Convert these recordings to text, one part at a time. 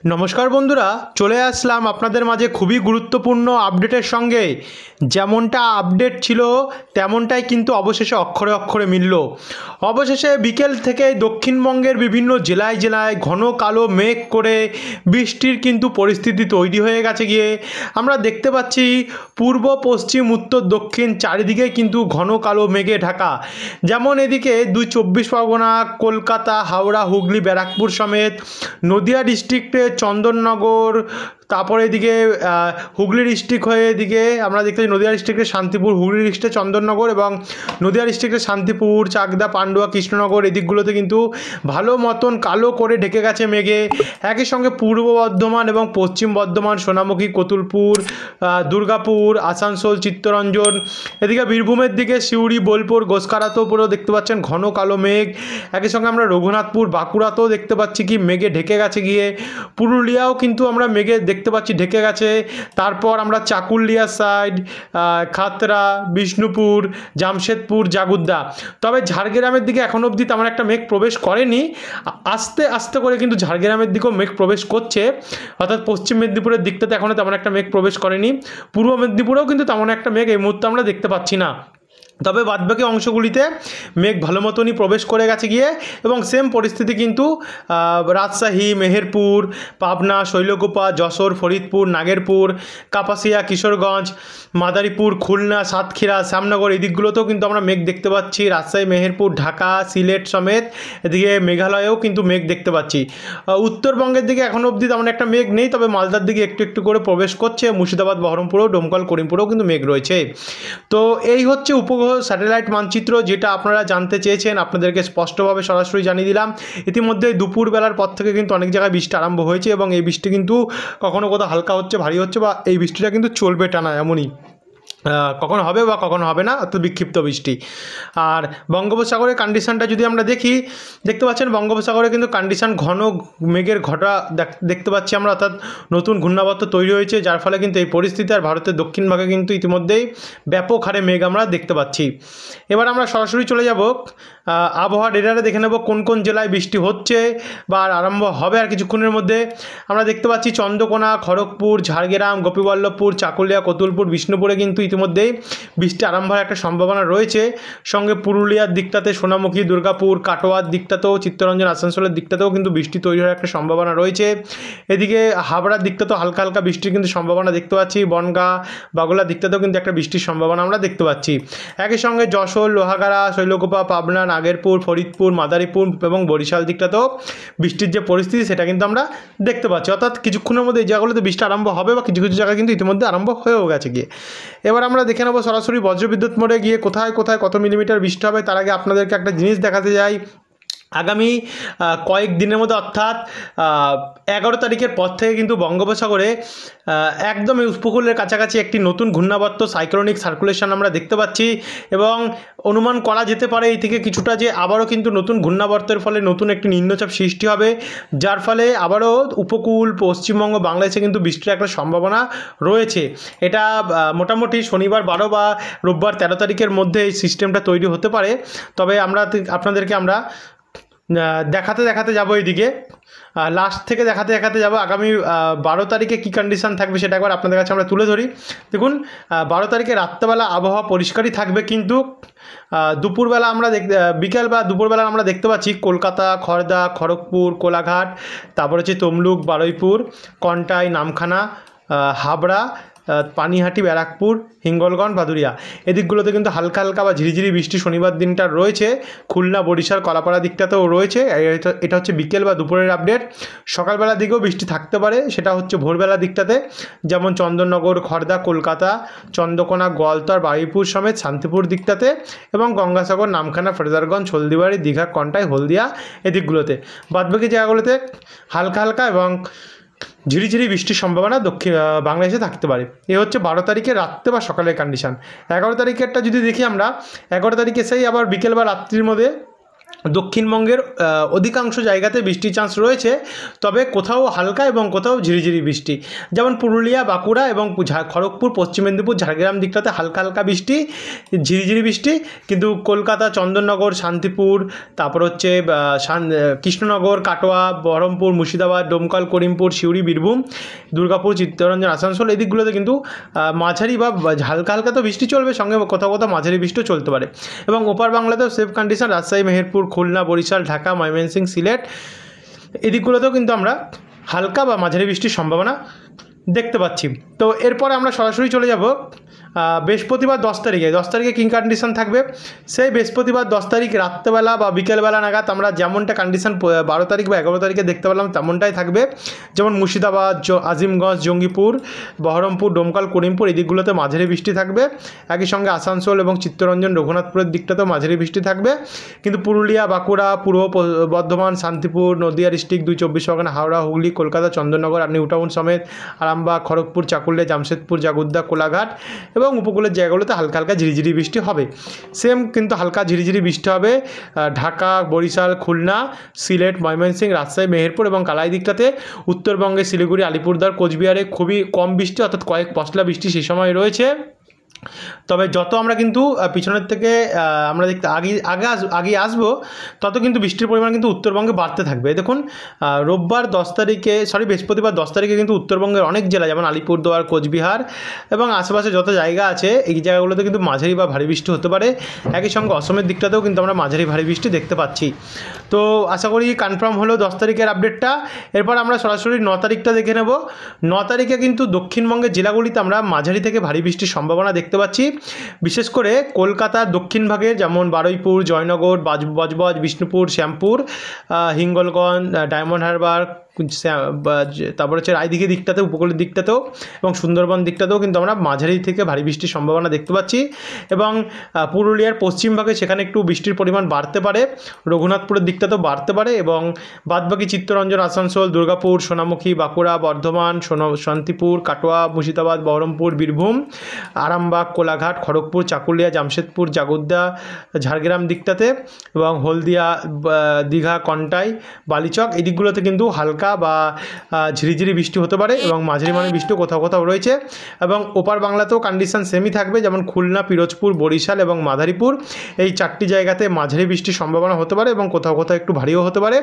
নমস্কার বন্ধুরা, চলে আসলাম আপনাদের মাঝে খুবই গুরুত্বপূর্ণ আপডেটের সঙ্গে। যেমনটা আপডেট ছিল তেমনটাই কিন্তু অবশেষে অক্ষরে অক্ষরে মিলল। অবশেষে বিকেল থেকে দক্ষিণবঙ্গের বিভিন্ন জেলায় জেলায় ঘন কালো মেঘ করে বৃষ্টির কিন্তু পরিস্থিতি তৈরি হয়ে গেছে গিয়ে আমরা দেখতে পাচ্ছি পূর্ব পশ্চিম উত্তর দক্ষিণ চারিদিকে কিন্তু ঘন কালো মেঘে ঢাকা। যেমন এদিকে 24 পরগনা, কলকাতা, হাওড়া, হুগলি, ব্যারাকপুর সমেত নদিয়া ডিস্ট্রিক্টে চন্দননগর, তারপরে এদিকে হুগলি ডিস্ট্রিক্ট হয়ে এদিকে আমরা দেখতে পাচ্ছি নদিয়া ডিস্ট্রিক্টে শান্তিপুর, হুগলি ডিস্ট্রিক্টে চন্দননগর এবং নদিয়া ডিস্ট্রিক্টে শান্তিপুর, চাকদা, পান্ডুয়া, কৃষ্ণনগর এদিকগুলোতে কিন্তু ভালো মতন কালো করে ঢেকে গেছে মেঘে। একই সঙ্গে পূর্ব বর্ধমান এবং পশ্চিম বর্ধমান, সোনামুখী, কতুলপুর, দুর্গাপুর, আসানসোল, চিত্তরঞ্জন, এদিকে বীরভূমের দিকে সিউড়ি, বোলপুর, গোসকারাতেও পুরো দেখতে পাচ্ছেন ঘন কালো মেঘ। একই সঙ্গে আমরা রঘুনাথপুর, বাঁকুড়াতেও দেখতে পাচ্ছি কি মেঘে ঢেকে গেছে গিয়ে। পুরুলিয়াও কিন্তু আমরা মেঘে দেখতে পাচ্ছি ঢেকে গেছে। তারপর আমরা চাকুলিয়া সাইড, খাতড়া, বিষ্ণুপুর, জামশেদপুর, জাগুদ্দা, তবে ঝাড়গ্রামের দিকে এখন অবধি তেমন একটা মেঘ প্রবেশ করেনি। আস্তে আস্তে করে কিন্তু ঝাড়গ্রামের দিকেও মেঘ প্রবেশ করছে, অর্থাৎ পশ্চিম মেদিনীপুরের দিকটাতে এখনও তেমন একটা মেঘ প্রবেশ করেনি। পূর্ব মেদিনীপুরেও কিন্তু তেমন একটা মেঘ এই মুহূর্তে আমরা দেখতে পাচ্ছি না। তবে বাদবাকি অংশগুলিতে মেঘ ভালো মতনই প্রবেশ করে গেছে গিয়ে এবং সেম পরিস্থিতি কিন্তু রাজশাহী, মেহেরপুর, পাবনা, শৈলকুপা, যশোর, ফরিদপুর, নাগেরপুর, কাপাসিয়া, কিশোরগঞ্জ, মাদারীপুর, খুলনা, সাতক্ষীরা, শ্যামনগর এই দিকগুলোতেও কিন্তু আমরা মেঘ দেখতে পাচ্ছি। রাজশাহী, মেহেরপুর, ঢাকা, সিলেট সমেত এদিকে মেঘালয়েও কিন্তু মেঘ দেখতে পাচ্ছি। উত্তরবঙ্গের দিকে এখনও অবধি তেমন একটা মেঘ নেই, তবে মালদার দিকে একটু একটু করে প্রবেশ করছে। মুর্শিদাবাদ, বহরমপুরেও, ডোমকল, করিমপুরেও কিন্তু মেঘ রয়েছে। তো এই হচ্ছে উপগ্রহ স্যাটেলাইট মানচিত্র, যেটা আপনারা জানতে চেয়েছেন, আপনাদেরকে স্পষ্টভাবে সরাসরি জানিয়ে দিলাম। ইতিমধ্যে দুপুরবেলার পর থেকে কিন্তু অনেক জায়গায় বৃষ্টি আরম্ভ হয়েছে এবং এই বৃষ্টি কিন্তু কখনো কোথাও হালকা হচ্ছে, ভারী হচ্ছে, বা এই বৃষ্টিটা কিন্তু চলবে টানা এমনই। কখনো হবে বা কখনো হবে না, অর্থাৎ বিক্ষিপ্ত বৃষ্টি। আর বঙ্গোপসাগরের কন্ডিশনটা যদি আমরা দেখতে পাচ্ছেন বঙ্গোপসাগরে কিন্তু কন্ডিশন ঘন মেঘের ঘটা দেখতে পাচ্ছি আমরা, অর্থাৎ নতুন ঘূর্ণাবর্ত তৈরি হয়েছে, যার ফলে কিন্তু এই পরিস্থিতি আর ভারতের দক্ষিণ ভাগে কিন্তু ইতিমধ্যেই ব্যাপক হারে মেঘ আমরা দেখতে পাচ্ছি। এবার আমরা সরাসরি চলে যাব আবহাওয়া রেডারে, দেখে নেব কোন কোন জেলায় বৃষ্টি হচ্ছে বা আরম্ভ হবে আর কিছুক্ষণের মধ্যে। আমরা দেখতে পাচ্ছি চন্দ্রকোনা, খড়গপুর, ঝাড়গ্রাম, গোপীবল্লভপুর, চাকুলিয়া, কতুলপুর, বিষ্ণুপুরে কিন্তু ইতিমধ্যেই বৃষ্টি আরম্ভ হওয়ার একটা সম্ভাবনা রয়েছে। সঙ্গে পুরুলিয়ার দিকটাতে, সোনামুখী, দুর্গাপুর, কাটোয়ার দিকটাতেও, চিত্তরঞ্জন, আসানসোলের দিকটাতেও কিন্তু বৃষ্টি তৈরি হওয়ার একটা সম্ভাবনা রয়েছে। এদিকে হাবড়ার দিকটাতেও হালকা হালকা বৃষ্টির কিন্তু সম্ভাবনা দেখতে পাচ্ছি। বনগাঁ, বাগলার দিকটাতেও কিন্তু একটা বৃষ্টির সম্ভাবনা আমরা দেখতে পাচ্ছি। একই সঙ্গে যশোর, লোহাগাড়া, শৈলকুপা, পাবনা, নাগেরপুর, ফরিদপুর, মাদারীপুর এবং বরিশাল দিকটাতেও বৃষ্টির যে পরিস্থিতি সেটা কিন্তু আমরা দেখতে পাচ্ছি। অর্থাৎ কিছুক্ষণের মধ্যে এই জায়গাগুলোতে বৃষ্টি আরম্ভ হবে বা কিছু কিছু জায়গায় কিন্তু ইতিমধ্যে আরম্ভ হয়েও গেছে গিয়ে। এবার আমরা দেখে নেব সরাসরি বজ্রবিদ্যুৎ মোডে গিয়ে কোথায় কোথায় কত মিলিমিটার বৃষ্টি হবে। তার আগে আপনাদেরকে একটা জিনিস দেখাতে যাই। আগামী কয়েক দিনের মধ্যে, অর্থাৎ 11 তারিখের পর থেকে কিন্তু বঙ্গোপসাগরে একদম উপকূলের কাছাকাছি একটি নতুন ঘূর্ণাবর্ত সাইক্লোনিক সার্কুলেশন আমরা দেখতে পাচ্ছি এবং অনুমান করা যেতে পারে এই থেকে কিছুটা যে আবারও কিন্তু নতুন ঘূর্ণাবর্তের ফলে নতুন একটি নিম্নচাপ সৃষ্টি হবে, যার ফলে আবারও উপকূল, পশ্চিমবঙ্গ, বাংলাদেশে কিন্তু বৃষ্টির একটা সম্ভাবনা রয়েছে। এটা মোটামুটি শনিবার 12 বা রোববার 13 তারিখের মধ্যে এই সিস্টেমটা তৈরি হতে পারে। তবে আপনাদেরকে আমরা দেখাতে দেখাতে যাবো, এইদিকে লাস্ট থেকে দেখাতে দেখাতে যাবো আগামী 12 তারিখে কী কন্ডিশান থাকবে সেটা একবার আপনাদের কাছে আমরা তুলে ধরি। দেখুন, 12 তারিখে রাত্রেবেলা আবহাওয়া পরিষ্কারই থাকবে, কিন্তু দুপুরবেলা আমরা বিকেল বা দুপুরবেলা আমরা দেখতে পাচ্ছি কলকাতা, খড়দা, খড়গপুর, কোলাঘাট, তারপর হচ্ছে তমলুক, বারুইপুর, কন্টাই, নামখানা, হাবড়া, পানিহাটি, ব্যারাকপুর, হিঙ্গলগঞ্জ, ভাদুরিয়া এদিকগুলোতে কিন্তু হালকা হালকা বা ঝিরিঝিরি বৃষ্টি শনিবার দিনটা রয়েছে। খুলনা, বরিশাল, কলাপাড়া দিকটাতেও রয়েছে। এটা হচ্ছে বিকেল বা দুপুরের আপডেট। সকালবেলার দিকেও বৃষ্টি থাকতে পারে, সেটা হচ্ছে ভোরবেলার দিকটাতে, যেমন চন্দননগর, খড়দা, কলকাতা, চন্দ্রকোনা, গোয়ালতর, বারুইপুর সমেত শান্তিপুর দিকটাতে এবং গঙ্গাসাগর, নামখানা, ফ্রেজারগঞ্জ, হলদিবাড়ি, দীঘা, কন্টাই, হলদিয়া এদিকগুলোতে। বাদবাকি জায়গাগুলোতে হালকা হালকা এবং ঝিরিঝিরি বৃষ্টির সম্ভাবনা বাংলাদেশে থাকতে পারে। এ হচ্ছে 12 তারিখে রাত্রে বা সকালের কন্ডিশান। 11 তারিখেরটা যদি দেখি আমরা, 11 তারিখে সেই আবার বিকেল বা রাত্রির মধ্যে দক্ষিণবঙ্গের অধিকাংশ জায়গাতে বৃষ্টির চান্স রয়েছে, তবে কোথাও হালকা এবং কোথাও ঝিরিঝিরি বৃষ্টি। যেমন পুরুলিয়া, বাঁকুড়া এবং খড়গপুর, পশ্চিম মেদিনীপুর, ঝাড়গ্রাম দিকটাতে হালকা হালকা বৃষ্টি, ঝিরিঝিরি বৃষ্টি। কিন্তু কলকাতা, চন্দননগর, শান্তিপুর, তারপর হচ্ছে কৃষ্ণনগর, কাটোয়া, বহরমপুর, মুর্শিদাবাদ, ডোমকল, করিমপুর, সিউড়ি, বীরভূম, দুর্গাপুর, চিত্তরঞ্জন, আসানসোল এই দিকগুলোতে কিন্তু মাঝারি বা হালকা হালকা তো বৃষ্টি চলবে, সঙ্গে কোথাও কোথাও মাঝারি বৃষ্টিও চলতে পারে। এবং ওপার বাংলাতেও সেফ কন্ডিশন, রাজশাহী, মেহেরপুর, খুলনা, বরিশাল, ঢাকা, ময়মনসিংহ, সিলেট এই দিকগুলোতেও কিন্তু আমরা হালকা বা মাঝারি বৃষ্টির সম্ভাবনা দেখতে পাচ্ছি। তো এরপরে আমরা সরাসরি চলে যাব বৃহস্পতিবার 10 তারিখে কী কন্ডিশন থাকবে। সেই বৃহস্পতিবার 10 তারিখ রাত্রেবেলা বা বিকেলবেলা নাগাদ আমরা যেমনটা কন্ডিশন 12 তারিখ বা 11 তারিখে দেখতে পেলাম তেমনটাই থাকবে। যেমন মুর্শিদাবাদ, আজিমগঞ্জ, জঙ্গিপুর, বহরমপুর, ডোমকল, করিমপুর এই দিকগুলোতে মাঝারি বৃষ্টি থাকবে। একই সঙ্গে আসানসোল এবং চিত্তরঞ্জন, রঘুনাথপুরের দিকটাতেও মাঝারি বৃষ্টি থাকবে। কিন্তু পুরুলিয়া, বাঁকুড়া, পূর্ব বর্ধমান, শান্তিপুর, নদিয়া ডিস্ট্রিক্ট, 2 চব্বিশ পরগনা, হাওড়া, হুগলি, কলকাতা, চন্দননগর, নিউ টাউন সমেত, আরামবাগ, খড়গপুর, চাকুলিয়া, জামশেদপুর, জাগুদ্দা, কোলাঘাট এবং উপকূলের জায়গাগুলোতে হালকা হালকা ঝিরিঝিরি বৃষ্টি হবে। সেম কিন্তু হালকা ঝিরিঝিরি বৃষ্টি হবে ঢাকা, বরিশাল, খুলনা, সিলেট, ময়মনসিংহ, রাজশাহী, মেহেরপুর এবং কালাই দিকটাতে। উত্তরবঙ্গে শিলিগুড়ি, আলিপুরদুয়ার, কোচবিহারে খুবই কম বৃষ্টি, অর্থাৎ কয়েক পশলা বৃষ্টি সেই সময় রয়েছে। তবে যত আমরা কিন্তু পিছনের থেকে আমরা দেখতে আগে আসবো, তত কিন্তু বৃষ্টির পরিমাণ কিন্তু উত্তরবঙ্গে বাড়তে থাকবে। দেখুন বৃহস্পতিবার 10 তারিখে কিন্তু উত্তরবঙ্গের অনেক জেলা যেমন আলিপুরদুয়ার, কোচবিহার এবং আশেপাশে যত জায়গা আছে এই জায়গাগুলোতে কিন্তু মাঝারি বা ভারী বৃষ্টি হতে পারে। একই সঙ্গে অসমের দিকটাতেও কিন্তু আমরা মাঝারি ভারী বৃষ্টি দেখতে পাচ্ছি। তো আশা করি কনফার্ম হলো 10 তারিখের আপডেটটা। এরপর আমরা সরাসরি 9 তারিখটা দেখে নেব। 9 তারিখে কিন্তু দক্ষিণবঙ্গের জেলাগুলিতে আমরা মাঝারি থেকে ভারী বৃষ্টির সম্ভাবনা দেখতে পাচ্ছি। বিশেষ করে কলকাতার দক্ষিণ ভাগে যেমন বারুইপুর, জয়নগর, বজবজ, বিষ্ণুপুর, শ্যামপুর, হিঙ্গলগঞ্জ, ডায়মন্ড হারবার, তারপর হচ্ছে রায়দিঘি দিকটাতে, উপকূলের দিকটাতেও এবং সুন্দরবন দিকটাতেও কিন্তু আমরা মাঝারি থেকে ভারী বৃষ্টির সম্ভাবনা দেখতে পাচ্ছি। এবং পুরুলিয়ার পশ্চিম ভাগে সেখানে একটু বৃষ্টির পরিমাণ বাড়তে পারে, রঘুনাথপুরের দিকটাতেও বাড়তে পারে এবং বাদবাকি চিত্তরঞ্জন, আসানসোল, দুর্গাপুর, সোনামুখী, বাঁকুড়া, বর্ধমান, শান্তিপুর, কাটোয়া, মুর্শিদাবাদ, বহরমপুর, বীরভূম, আরামবাগ, কোলাঘাট, খড়গপুর, চাকুলিয়া, জামশেদপুর, জাগুদ্দা, ঝাড়গ্রাম দিকটাতে এবং হলদিয়া, দীঘা, কন্টাই, বালিচক এই দিকগুলোতে কিন্তু হালকা বা ঝিরিঝিরি বৃষ্টি হতে পারে এবং মাঝারি মানের বৃষ্টিও কোথাও কোথাও রয়েছে। এবং ওপার বাংলাতেও কন্ডিশন সেমই থাকবে, যেমন খুলনা, পিরোজপুর, বরিশাল এবং মাদারীপুর এই 4টি জায়গাতে মাঝারি বৃষ্টির সম্ভাবনা হতে পারে এবং কোথাও কোথাও একটু ভারীও হতে পারে।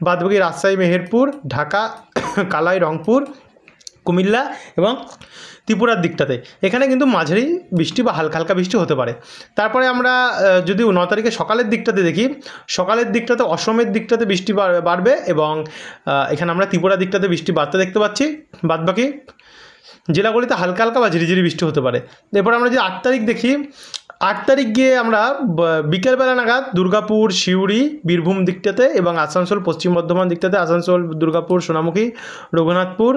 বাদবাকি রাজশাহী, মেহেরপুর, ঢাকা, কালাই, রংপুর, কুমিল্লা এবং ত্রিপুরার দিকটাতে এখানে কিন্তু মাঝারি বৃষ্টি বা হালকা হালকা বৃষ্টি হতে পারে। তারপরে আমরা যদি 9 তারিখে সকালের দিকটাতে দেখি, সকালের দিকটাতে অসমের দিকটাতে বৃষ্টি বাড়বে এবং এখানে আমরা ত্রিপুরা দিকটাতে বৃষ্টি বাড়তে দেখতে পাচ্ছি। বাদবাকি জেলাগুলিতে হালকা হালকা বা ঝিরিঝিরি বৃষ্টি হতে পারে। এরপর আমরা যদি 8 তারিখ দেখি, 8 তারিখ গিয়ে আমরা বিকেলবেলা নাগাদ দুর্গাপুর, সিউড়ি, বীরভূম দিকটাতে এবং আসানসোল, পশ্চিম বর্ধমান দিকটাতে আসানসোল, দুর্গাপুর, সোনামুখী, রঘুনাথপুর,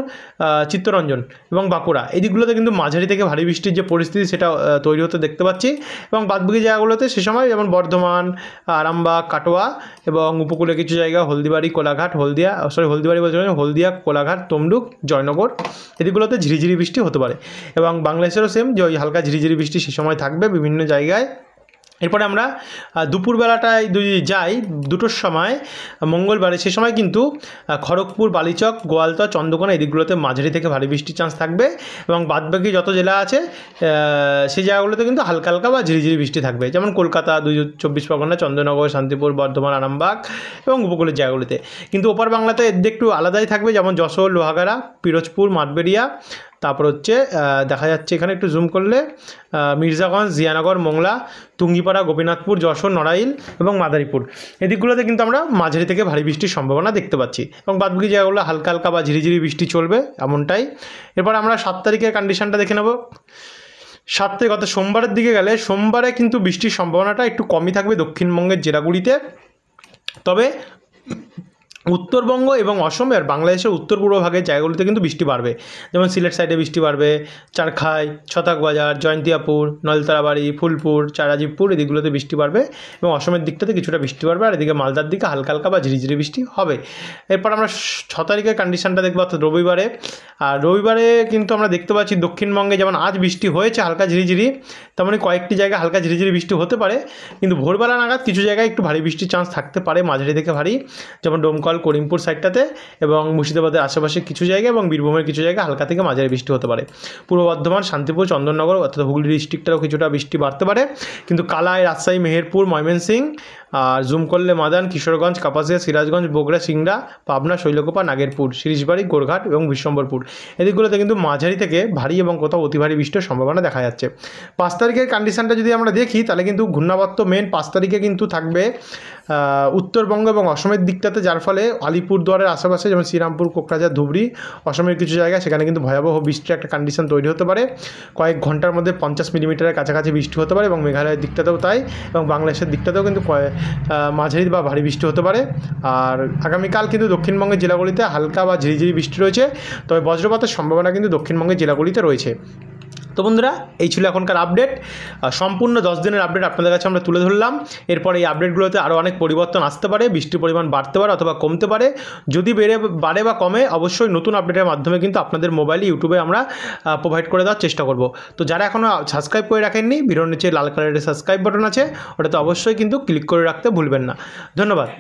চিত্তরঞ্জন এবং বাঁকুড়া এই দিকগুলোতে কিন্তু মাঝারি থেকে ভারী বৃষ্টির যে পরিস্থিতি সেটা তৈরি হতে দেখতে পাচ্ছি। এবং বাদবাকি জায়গাগুলোতে সে সময় যেমন বর্ধমান, আরামবাগ, কাটোয়া এবং উপকূলে কিছু জায়গা হলদিবাড়ি, কোলাঘাট, হলদিয়া, কোলাঘাট, তমলুক, জয়নগর এদিকগুলোতে ঝিরিঝিরি বৃষ্টি হতে পারে। এবং বাংলাদেশেরও সেম যে ওই হালকা ঝিরিঝিরি বৃষ্টি সে সময় থাকবে বিভিন্ন জায়গায়। এরপরে আমরা দুপুরবেলাটায় যদি যাই 2টোর সময় মঙ্গলবারে, সে সময় কিন্তু খড়গপুর, বালিচক, গোয়ালতা, চন্দ্রকোনা এই দিকগুলোতে মাঝারি থেকে ভারী বৃষ্টির চান্স থাকবে এবং বাদবাকি যত জেলা আছে সেই জায়গাগুলোতে কিন্তু হালকা হালকা বা ঝিরিঝিরি বৃষ্টি থাকবে। যেমন কলকাতা, 2 চব্বিশ পরগনা, চন্দননগর, শান্তিপুর, বর্ধমান, আরামবাগ এবং উপকূলের জায়গাগুলিতে। কিন্তু ওপার বাংলাতে এর একটু আলাদাই থাকবে, যেমন যশোর, লোহাগাড়া, পিরোজপুর, মাঠবেড়িয়া, তারপর হচ্ছে দেখা যাচ্ছে এখানে একটু জুম করলে মির্জাগঞ্জ, জিয়ানগর, মোংলা, তুঙ্গিপাড়া, গোপীনাথপুর, যশোর, নড়াইল এবং মাদারীপুর এদিকগুলোতে কিন্তু আমরা মাঝারি থেকে ভারী বৃষ্টির সম্ভাবনা দেখতে পাচ্ছি এবং বাদবাকি জায়গাগুলো হালকা হালকা বা ঝিরিঝিরি বৃষ্টি চলবে এমনটাই। এরপর আমরা 7 তারিখের কন্ডিশনটা দেখে নেব। 7 তারিখ অর্থাৎ সোমবারের দিকে গেলে, সোমবারে কিন্তু বৃষ্টির সম্ভাবনাটা একটু কমই থাকবে দক্ষিণবঙ্গের জেলাগুলিতে। তবে উত্তরবঙ্গ এবং অসম আর বাংলাদেশের উত্তর পূর্ব ভাগের জায়গাগুলিতে কিন্তু বৃষ্টি বাড়বে, যেমন সিলেট সাইডে বৃষ্টি বাড়বে, চারখাই, ছতাক বাজার, জয়ন্তিয়াপুর, নলতারাবাড়ি, ফুলপুর, চারাজিবপুর এদিকগুলোতে বৃষ্টি বাড়বে এবং অসমের দিকটাতে কিছুটা বৃষ্টি বাড়বে, আর এদিকে মালদার দিকে হালকা হালকা বা ঝিরিঝিরি বৃষ্টি হবে। এরপর আমরা 6 তারিখের কন্ডিশনটা দেখবো, অর্থাৎ রবিবারে। আর রবিবারে কিন্তু আমরা দেখতে পাচ্ছি দক্ষিণবঙ্গে যেমন আজ বৃষ্টি হয়েছে হালকা ঝিরিঝিরি, তেমনি কয়েকটি জায়গায় হালকা ঝিরিঝিরি বৃষ্টি হতে পারে, কিন্তু ভোরবেলা নাগাদ কিছু জায়গায় একটু ভারী বৃষ্টির চান্স থাকতে পারে, মাঝারি থেকে ভারী, যেমন ডোমকল, করিমপুর সাইডটাতে এবং মুর্শিদাবাদের আশেপাশে কিছু জায়গায় এবং বীরভূমের কিছু জায়গায় হালকা থেকে মাঝারি বৃষ্টি হতে পারে। পূর্ব বর্ধমান, শান্তিপুর, চন্দননগর অর্থাৎ হুগলি ডিস্ট্রিক্টেও কিছুটা বৃষ্টি বাড়তে পারে, কিন্তু কালাই, রাজশাহী, মেহেরপুর, ময়মনসিংহ আর জুম করলে মাদান, কিশোরগঞ্জ, কাপাসিয়া, সিরাজগঞ্জ, বগুড়া, সিংড়া, পাবনা, শৈলকুপা, নাগেরপুর, শিরিশবাড়ি, গোরঘাট এবং বিশ্বম্বরপুর এদিকগুলোতে কিন্তু মাঝারি থেকে ভারী এবং কোথাও অতি ভারী বৃষ্টির সম্ভাবনা দেখা যাচ্ছে। 5 তারিখের কন্ডিশনটা যদি আমরা দেখি তাহলে কিন্তু ঘূর্ণাবর্ত মেন 5 তারিখে কিন্তু থাকবে উত্তরবঙ্গ এবং অসমের দিকটাতে, যার ফলে আলিপুরদুয়ারের আশেপাশে যেমন শ্রীরামপুর, কোকরাঝার, ধুবড়ি অসমের কিছু জায়গায় সেখানে কিন্তু ভয়াবহ বৃষ্টির একটা কন্ডিশন তৈরি হতে পারে, কয়েক ঘন্টার মধ্যে 50 মিলিমিটারের কাছাকাছি বৃষ্টি হতে পারে এবং মেঘালয়ের দিকটাতেও তাই, এবং বাংলাদেশের দিকটাতেও কিন্তু মাঝারি বা ভারী বৃষ্টি হতে পারে। আর আগামীকাল কিন্তু দক্ষিণবঙ্গের জেলাগুলিতে হালকা বা ঝিরিঝিরি বৃষ্টি রয়েছে, তবে বজ্রপাতের সম্ভাবনা কিন্তু দক্ষিণবঙ্গের জেলাগুলিতে রয়েছে। তো বন্ধুরা, এই ছিল এখনকার আপডেট, সম্পূর্ণ 10 দিনের আপডেট আপনাদের কাছে আমরা তুলে ধরলাম। এরপর এই আপডেটগুলোতে আরও অনেক পরিবর্তন আসতে পারে, বৃষ্টির পরিমাণ বাড়তে পারে অথবা কমতে পারে, যদি বাড়ে বা কমে অবশ্যই নতুন আপডেটের মাধ্যমে কিন্তু আপনাদের মোবাইলে ইউটিউবে আমরা প্রোভাইড করে দেওয়ার চেষ্টা করব। তো যারা এখনও সাবস্ক্রাইব করে রাখেননি, ভিডিওর নিচে লাল কালারের সাবস্ক্রাইব বাটন আছে, ওটাতে অবশ্যই কিন্তু ক্লিক করে রাখতে ভুলবেন না। ধন্যবাদ।